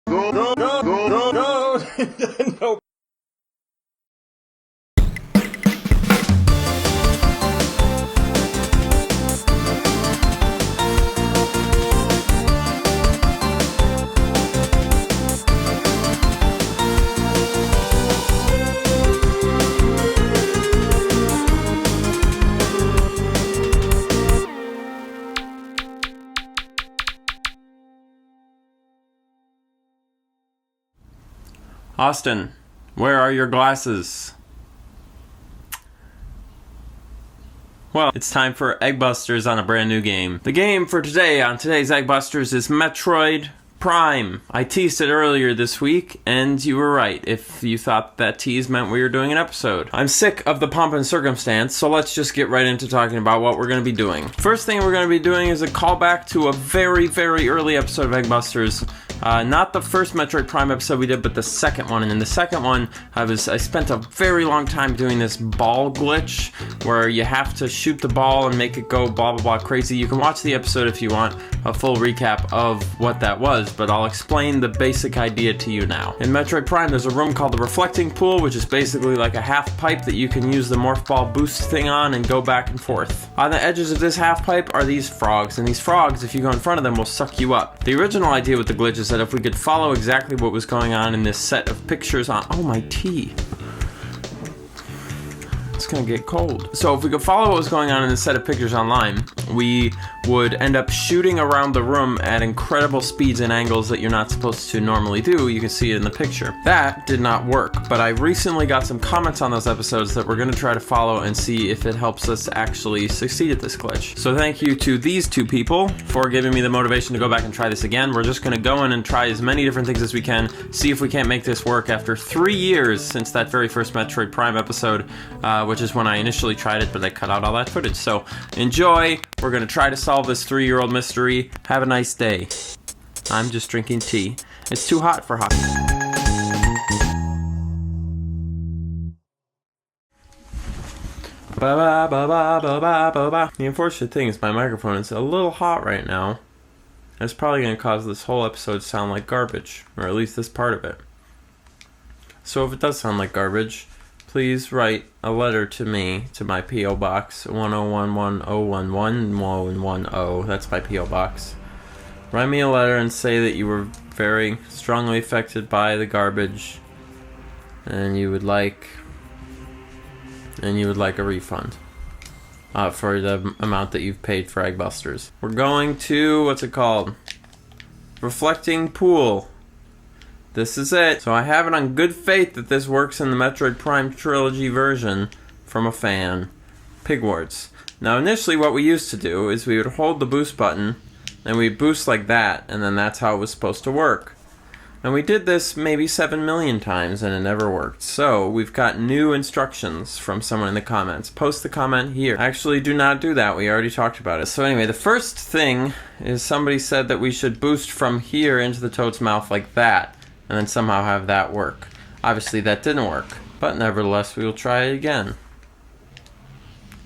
No. Austin, where are your glasses? Well, it's time for Eggbusters on a brand new game. The game for today on today's Eggbusters is Metroid Prime. I teased it earlier this week, and you were right if you thought that tease meant we were doing an episode. I'm sick of the pomp and circumstance, so let's just get right into talking about what we're going to be doing. First thing we're going to be doing is a callback to a very, very early episode of Eggbusters. Not the first Metroid Prime episode we did, but the second one. And in the second one, I spent a very long time doing this ball glitch, where you have to shoot the ball and make it go blah blah blah crazy. You can watch the episode if you want a full recap of what that was, but I'll explain the basic idea to you now. In Metroid Prime, there's a room called the Reflecting Pool, which is basically like a half pipe that you can use the morph ball boost thing on and go back and forth. On the edges of this half pipe are these frogs, and these frogs, if you go in front of them, will suck you up. The original idea with the glitch is that if we could follow exactly what was going on in this set of pictures on... Oh, my tea. It's gonna get cold. So if we could follow what was going on in this set of pictures online, we would end up shooting around the room at incredible speeds and angles that you're not supposed to normally do. You can see it in the picture. That did not work, but I recently got some comments on those episodes that we're gonna try to follow and see if it helps us actually succeed at this glitch. So thank you to these two people for giving me the motivation to go back and try this again. We're just gonna go in and try as many different things as we can, see if we can't make this work after 3 years since that very first Metroid Prime episode, which is when I initially tried it, but I cut out all that footage. So enjoy. We're gonna try to solve this 3-year-old mystery. Have a nice day. I'm just drinking tea. It's too hot for hockey. The unfortunate thing is my microphone is a little hot right now. It's probably gonna cause this whole episode to sound like garbage, or at least this part of it. So if it does sound like garbage, please write a letter to me, to my P.O. Box, 10110111110. That's my P.O. Box. Write me a letter and say that you were very strongly affected by the garbage, and you would like a refund for the amount that you've paid for Eggbusters. We're going to, what's it called? Reflecting Pool. This is it. So I have it on good faith that this works in the Metroid Prime Trilogy version from a fan. Pigwarts. Now initially what we used to do is we would hold the boost button and we'd boost like that, and then that's how it was supposed to work. And we did this maybe 7 million times and it never worked. So we've got new instructions from someone in the comments. Post the comment here. Actually, do not do that. We already talked about it. So anyway, the first thing is somebody said that we should boost from here into the toad's mouth like that, and then somehow have that work. Obviously that didn't work, but nevertheless we will try it again.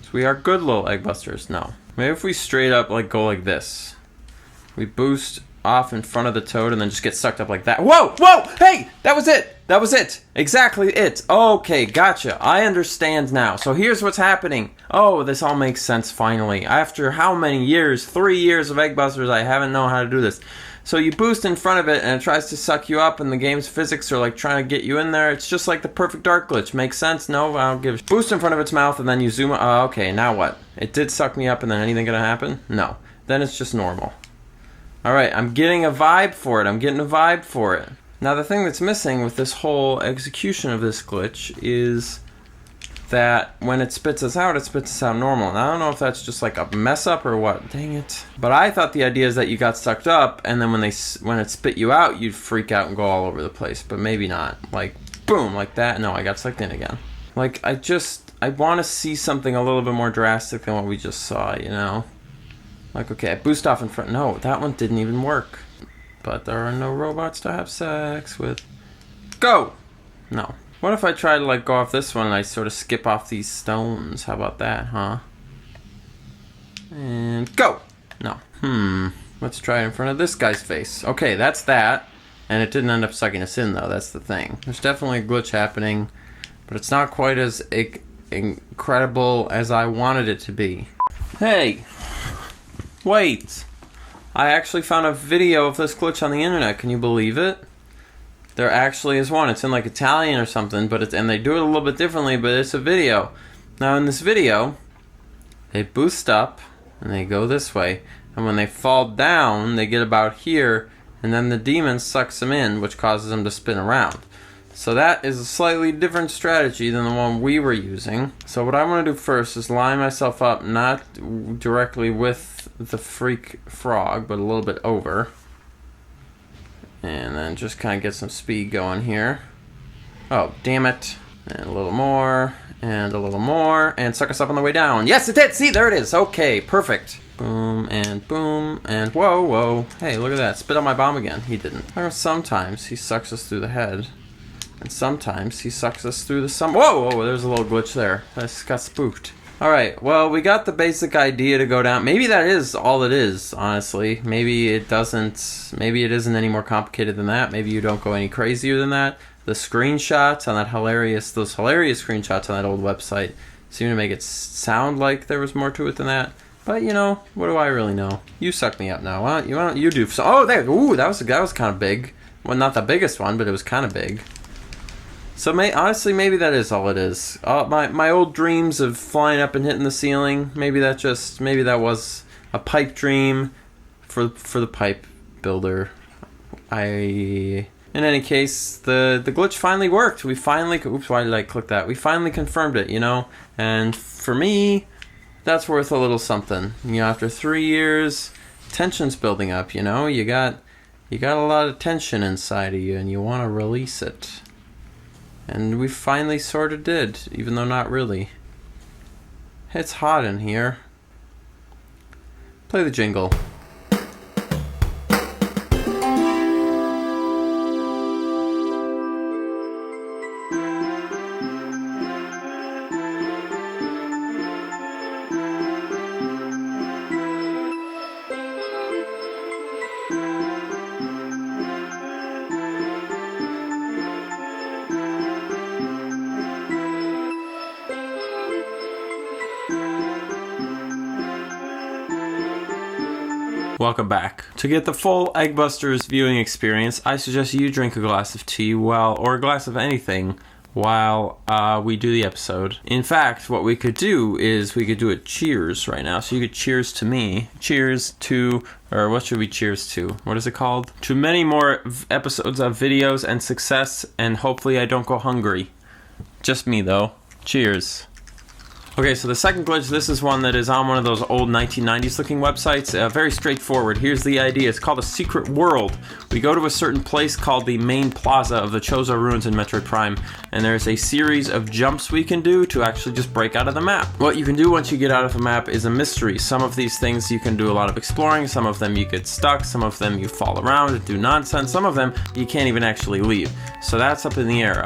So we are good little Eggbusters. No. Maybe if we straight up go like this. We boost off in front of the toad and then just get sucked up like that. Whoa! Whoa! Hey! That was it! That was it! Exactly it! Okay, gotcha. I understand now. So here's what's happening. Oh, this all makes sense finally. After how many years? 3 years of Eggbusters, I haven't known how to do this. So you boost in front of it and it tries to suck you up, and the game's physics are trying to get you in there. It's just like the perfect dark glitch. Makes sense? No, I don't give a shit. Boost in front of its mouth and then you zoom out. Oh, okay, now what? It did suck me up, and then anything gonna happen? No. Then it's just normal. Alright, I'm getting a vibe for it. Now the thing that's missing with this whole execution of this glitch is that when it spits us out normal. And I don't know if that's just a mess up or what. Dang it. But I thought the idea is that you got sucked up, and then when it spit you out, you'd freak out and go all over the place. But maybe not. Boom, like that. No, I got sucked in again. I want to see something a little bit more drastic than what we just saw, you know? Okay, I boost off in front. No, that one didn't even work. But there are no robots to have sex with. Go! No. What if I try to go off this one and I sort of skip off these stones? How about that, huh? And go! No. Let's try it in front of this guy's face. Okay, that's that. And it didn't end up sucking us in, though. That's the thing. There's definitely a glitch happening, but it's not quite as incredible as I wanted it to be. Hey! Wait! I actually found a video of this glitch on the internet. Can you believe it? There actually is one. It's in like Italian or something, but and they do it a little bit differently, but it's a video. Now in this video, they boost up and they go this way, and when they fall down, they get about here, and then the demon sucks them in, which causes them to spin around. So that is a slightly different strategy than the one we were using. So what I want to do first is line myself up, not directly with the freak frog, but a little bit over. And then just kind of get some speed going here. Oh, damn it. And a little more, and a little more, and suck us up on the way down. Yes, it did! See, there it is. Okay, perfect. Boom, and whoa, whoa. Hey, look at that. Spit on my bomb again. He didn't. Sometimes he sucks us through the head. And sometimes he sucks us through the Whoa, whoa, there's a little glitch there. I just got spooked. Alright, well, we got the basic idea to go down. Maybe that is all it is, honestly. Maybe it isn't any more complicated than that. Maybe you don't go any crazier than that. The screenshots on those hilarious screenshots on that old website seem to make it sound like there was more to it than that. But, you know, what do I really know? You suck me up now. Why don't you do so? Oh, there. Ooh, that was kind of big. Well, not the biggest one, but it was kind of big. So honestly, maybe that is all it is. My old dreams of flying up and hitting the ceiling, maybe that was a pipe dream for the pipe builder. In any case, the glitch finally worked. We finally, oops, why did I click that? We finally confirmed it, you know? And for me, that's worth a little something. You know, after 3 years, tension's building up, you know? You got a lot of tension inside of you, and you want to release it. And we finally sort of did, even though not really. It's hot in here. Play the jingle. Welcome back. To get the full Eggbusters viewing experience, I suggest you drink a glass of tea or a glass of anything while we do the episode. In fact, what we could do is we could do a cheers right now. So you could cheers to me. Cheers to, or what should we cheers to? What is it called? To many more episodes of videos and success, and hopefully I don't go hungry. Just me though. Cheers. Okay, so the second glitch, this is one that is on one of those old 1990s looking websites. Very straightforward. Here's the idea. It's called a secret world. We go to a certain place called the main plaza of the Chozo Ruins in Metroid Prime, and there's a series of jumps we can do to actually just break out of the map. What you can do once you get out of the map is a mystery. Some of these things you can do a lot of exploring, some of them you get stuck, some of them you fall around and do nonsense, some of them you can't even actually leave. So that's up in the air.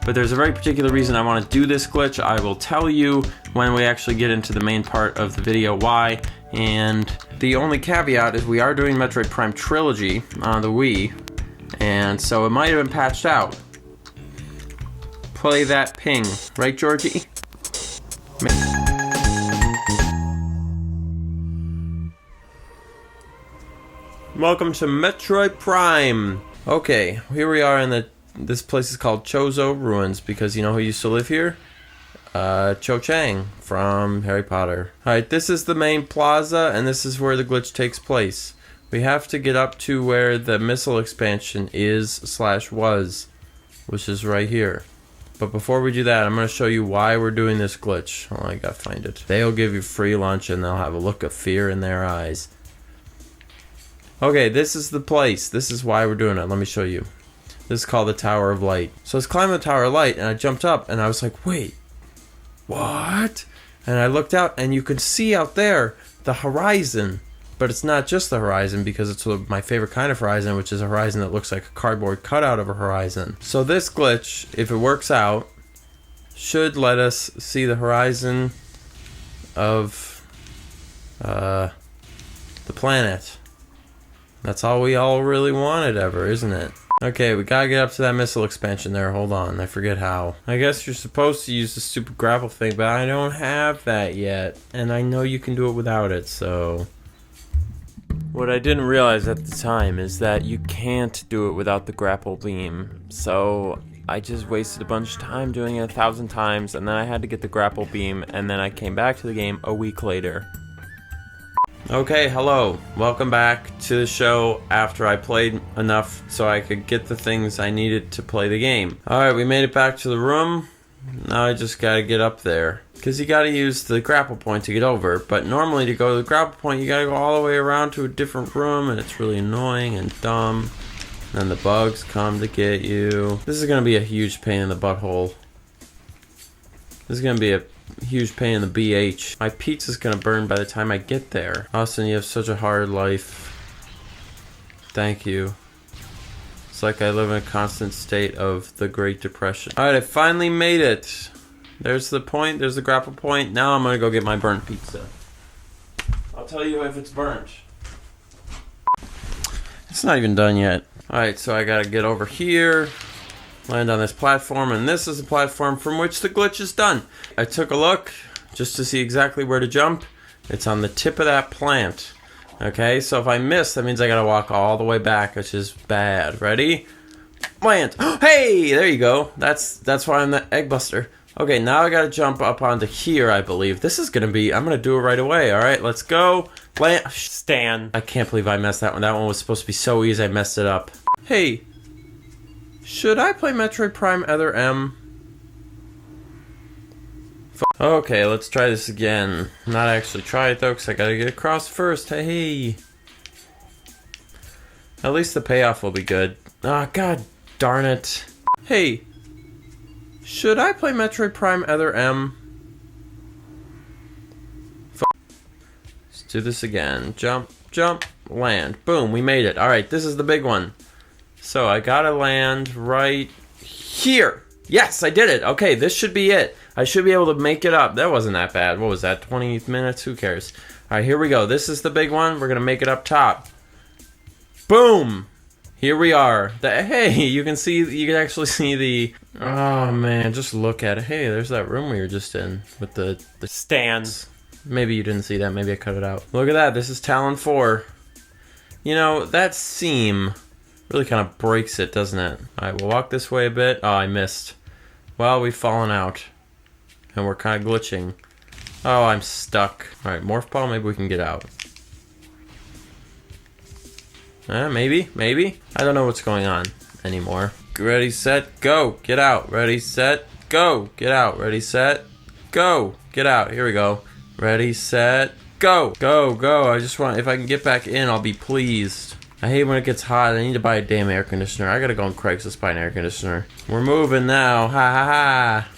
But there's a very particular reason I want to do this glitch. I will tell you when we actually get into the main part of the video why, and the only caveat is we are doing Metroid Prime Trilogy on the Wii, and so it might have been patched out. Play that ping, right Georgie? Welcome to Metroid Prime! Okay, here we are in this place is called Chozo Ruins, because you know who used to live here? Cho Chang from Harry Potter. Alright, this is the main plaza, and this is where the glitch takes place. We have to get up to where the missile expansion is/was, which is right here. But before we do that, I'm going to show you why we're doing this glitch. Oh, I gotta find it. They'll give you free lunch, and they'll have a look of fear in their eyes. Okay, this is the place. This is why we're doing it. Let me show you. This is called the Tower of Light. So I was climbing the Tower of Light, and I jumped up, and I was like, wait. What? And I looked out, and you could see out there the horizon. But it's not just the horizon, because it's my favorite kind of horizon, which is a horizon that looks like a cardboard cutout of a horizon. So this glitch, if it works out, should let us see the horizon of the planet. That's all we all really wanted ever, isn't it? Okay, we gotta get up to that missile expansion there. Hold on, I forget how. I guess you're supposed to use the stupid grapple thing, but I don't have that yet. And I know you can do it without it, so... What I didn't realize at the time is that you can't do it without the grapple beam. So I just wasted a bunch of time doing it 1,000 times, and then I had to get the grapple beam, and then I came back to the game a week later. Okay, hello. Welcome back to the show after I played enough so I could get the things I needed to play the game. Alright, we made it back to the room. Now I just gotta get up there. Because you gotta use the grapple point to get over. But normally to go to the grapple point, you gotta go all the way around to a different room, and it's really annoying and dumb. And then the bugs come to get you. This is gonna be a huge pain in the butthole. This is gonna be a huge pain in the BH. My pizza's gonna burn by the time I get there. Austin, you have such a hard life. Thank you. It's like I live in a constant state of the Great Depression. Alright, I finally made it. There's the point, there's the grapple point. Now I'm gonna go get my burnt pizza. I'll tell you if it's burnt. It's not even done yet. Alright, so I gotta get over here. Land on this platform, and this is the platform from which the glitch is done. I took a look just to see exactly where to jump. It's on the tip of that plant. Okay, so if I miss, that means I gotta walk all the way back, which is bad. Ready? Plant. Hey, there you go. That's why I'm the Eggbuster. Okay, now I gotta jump up onto here, I believe. This is gonna be, I'm gonna do it right away. All right, let's go. Plant. Stan. I can't believe I messed that one. That one was supposed to be so easy, I messed it up. Hey. Should I play Metroid Prime Other M? Okay, let's try this again. Not actually try it though, because I gotta get across first. Hey! At least the payoff will be good. Ah, god darn it. Hey! Should I play Metroid Prime Other M? Let's do this again. Jump, jump, land. Boom, we made it. Alright, this is the big one. So I gotta land right here. Yes, I did it. Okay, this should be it. I should be able to make it up. That wasn't that bad. What was that, 20 minutes? Who cares? All right, here we go. This is the big one. We're gonna make it up top. Boom. Here we are. Hey, you can see, you can actually see the, oh man, just look at it. Hey, there's that room we were just in with the stands. Maybe you didn't see that. Maybe I cut it out. Look at that. This is Talon 4. You know, that seam really kind of breaks it, doesn't it? Alright, we'll walk this way a bit. Oh, I missed. Well, we've fallen out. And we're kind of glitching. Oh, I'm stuck. Alright, Morph Ball, maybe we can get out. Maybe? Maybe? I don't know what's going on anymore. Ready, set, go! Get out! Ready, set, go! Get out! Ready, set, go! Get out! Here we go. Ready, set, go! Go, go! I just want, if I can get back in, I'll be pleased. I hate when it gets hot. I need to buy a damn air conditioner. I gotta go on Craigslist buy an air conditioner. We're moving now. Ha ha ha.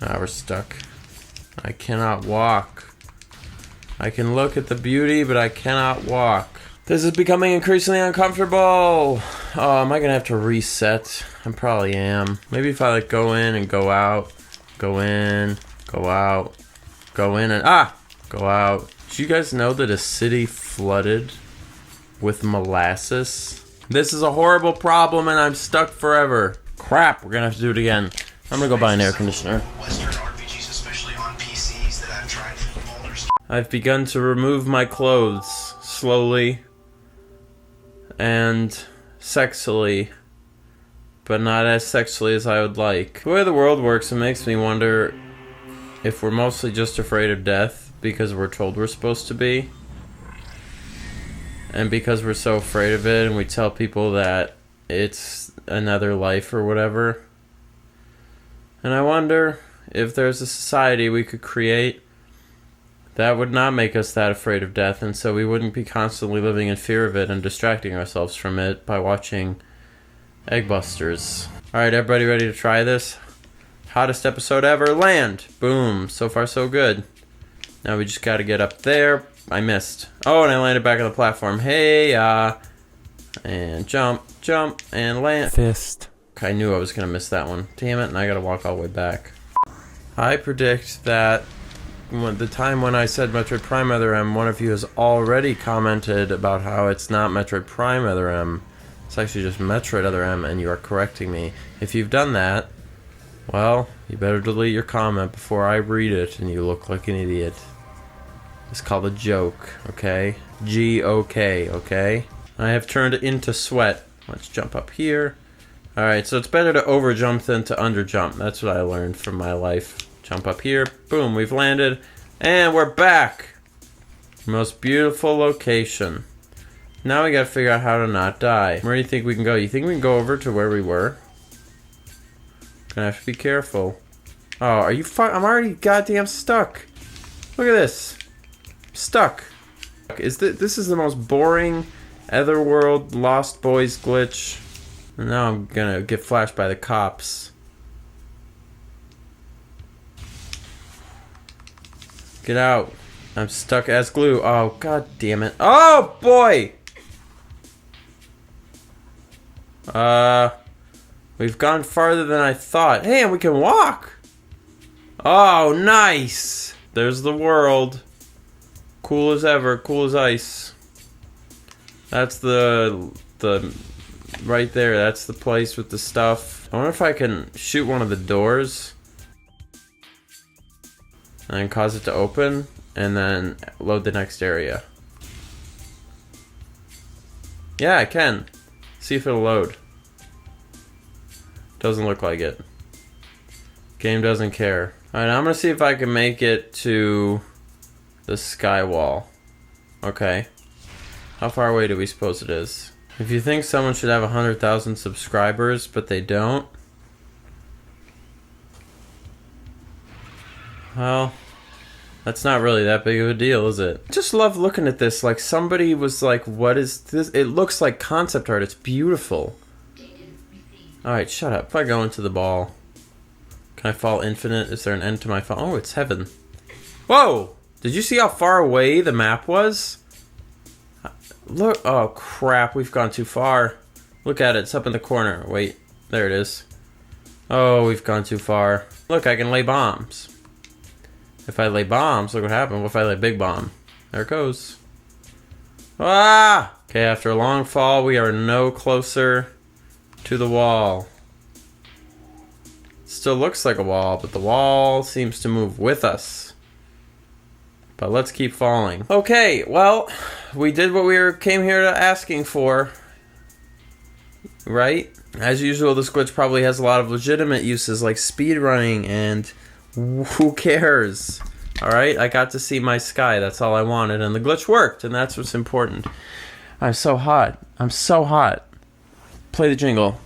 Ah, we're stuck. I cannot walk. I can look at the beauty, but I cannot walk. This is becoming increasingly uncomfortable. Oh, am I gonna have to reset? I probably am. Maybe if I like go in and go out. Go in, go out. Go in and, go out. Did you guys know that a city flooded with molasses? This is a horrible problem and I'm stuck forever. Crap, we're gonna have to do it again. I'm gonna go buy an air conditioner. Western RPGs, especially on PCs that I've tried folders. I've begun to remove my clothes slowly and sexily, but not as sexily as I would like. The way the world works, it makes me wonder if we're mostly just afraid of death because we're told we're supposed to be. And because we're so afraid of it and we tell people that it's another life or whatever. And I wonder if there's a society we could create that would not make us that afraid of death, and so we wouldn't be constantly living in fear of it and distracting ourselves from it by watching Eggbusters. Alright, everybody ready to try this? Hottest episode ever, land! Boom, so far so good. Now we just gotta get up there. I missed. Oh, and I landed back on the platform. Hey, and jump, jump, and land. Fist. I knew I was gonna miss that one. Damn it, and I gotta walk all the way back. I predict that the time when I said Metroid Prime Other M, one of you has already commented about how it's not Metroid Prime Other M. It's actually just Metroid Other M, and you are correcting me. If you've done that, well, you better delete your comment before I read it, and you look like an idiot. It's called a joke, okay? G-O-K, okay? I have turned into sweat. Let's jump up here. Alright, so it's better to over jump than to under jump. That's what I learned from my life. Jump up here. Boom, we've landed. And we're back! Most beautiful location. Now we gotta figure out how to not die. Where do you think we can go? You think we can go over to where we were? Gonna have to be careful. Oh, are you I'm already goddamn stuck. Look at this. Stuck. This is the most boring Otherworld Lost Boys glitch. And now I'm gonna get flashed by the cops. Get out. I'm stuck as glue. Oh, god damn it. Oh, boy! We've gone farther than I thought. Hey, and we can walk! Oh, nice! There's the world. Cool as ever, cool as ice. That's the right there, that's the place with the stuff. I wonder if I can shoot one of the doors and then cause it to open and then load the next area. Yeah, I can. See if it'll load. Doesn't look like it. Game doesn't care. Alright, I'm gonna see if I can make it to the sky wall. Okay. How far away do we suppose it is? If you think someone should have 100,000 subscribers, but they don't, well, that's not really that big of a deal, is it? I just love looking at this. Like, somebody was like, what is this? It looks like concept art. It's beautiful. Alright, shut up. If I go into the ball, can I fall infinite? Is there an end to my fall? Oh, it's heaven. Whoa! Did you see how far away the map was? Look, oh crap, we've gone too far. Look at it, it's up in the corner. Wait, there it is. Oh, we've gone too far. Look, I can lay bombs. If I lay bombs, look what happened. What if I lay big bomb? There it goes. Ah! Okay, after a long fall, we are no closer to the wall. Still looks like a wall, but the wall seems to move with us. But let's keep falling. Okay, well, we did what we came here to asking for. Right? As usual, this glitch probably has a lot of legitimate uses like speedrunning and who cares? Alright, I got to see my sky. That's all I wanted. And the glitch worked, and that's what's important. I'm so hot. I'm so hot. Play the jingle.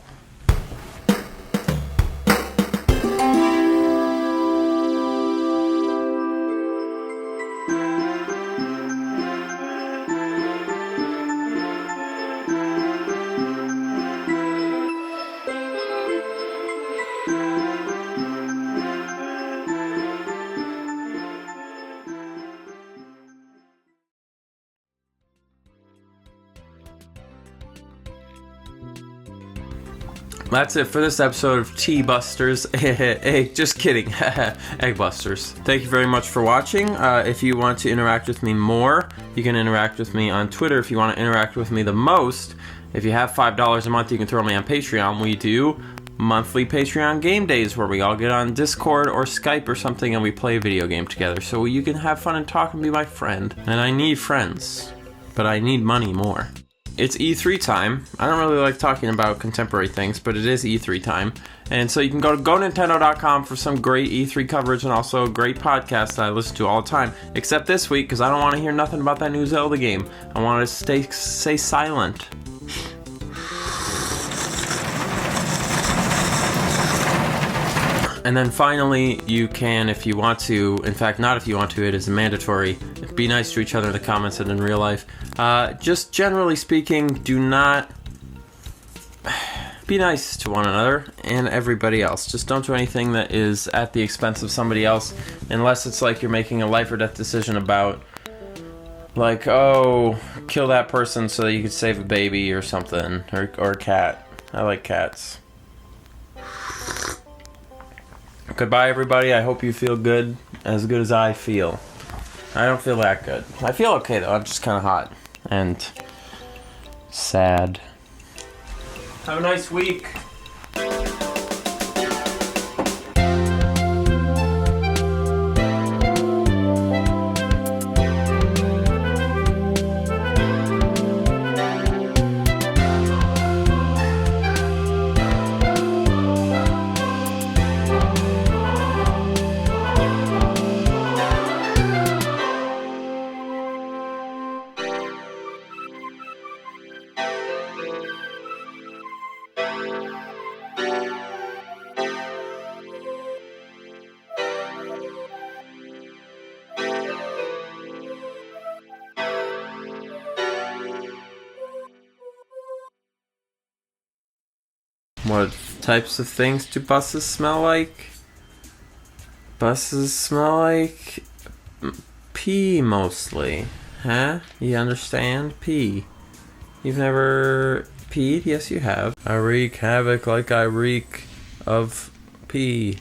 That's it for this episode of T-Busters. Hey, just kidding. Eggbusters. Thank you very much for watching. If you want to interact with me more, you can interact with me on Twitter. If you want to interact with me the most, if you have $5 a month, you can throw me on Patreon. We do monthly Patreon game days where we all get on Discord or Skype or something and we play a video game together. So you can have fun and talk and be my friend. And I need friends, but I need money more. It's E3 time. I don't really like talking about contemporary things, but it is E3 time. And so you can go to GoNintendo.com for some great E3 coverage and also great podcasts that I listen to all the time. Except this week, because I don't want to hear nothing about that new Zelda game. I want to stay silent. And then finally, you can, if you want to, in fact, not if you want to, it is mandatory, be nice to each other in the comments and in real life. Just generally speaking, do not be nice to one another and everybody else. Just don't do anything that is at the expense of somebody else, unless it's like you're making a life or death decision about, like, oh, kill that person so that you could save a baby or something, or a cat. I like cats. Goodbye, everybody. I hope you feel good as I feel. I don't feel that good. I feel okay, though. I'm just kind of hot and sad. Have a nice week. What types of things do buses smell like? Buses smell like pee mostly. Huh? You understand? Pee. You've never peed? Yes, you have. I wreak havoc like I reek of pee.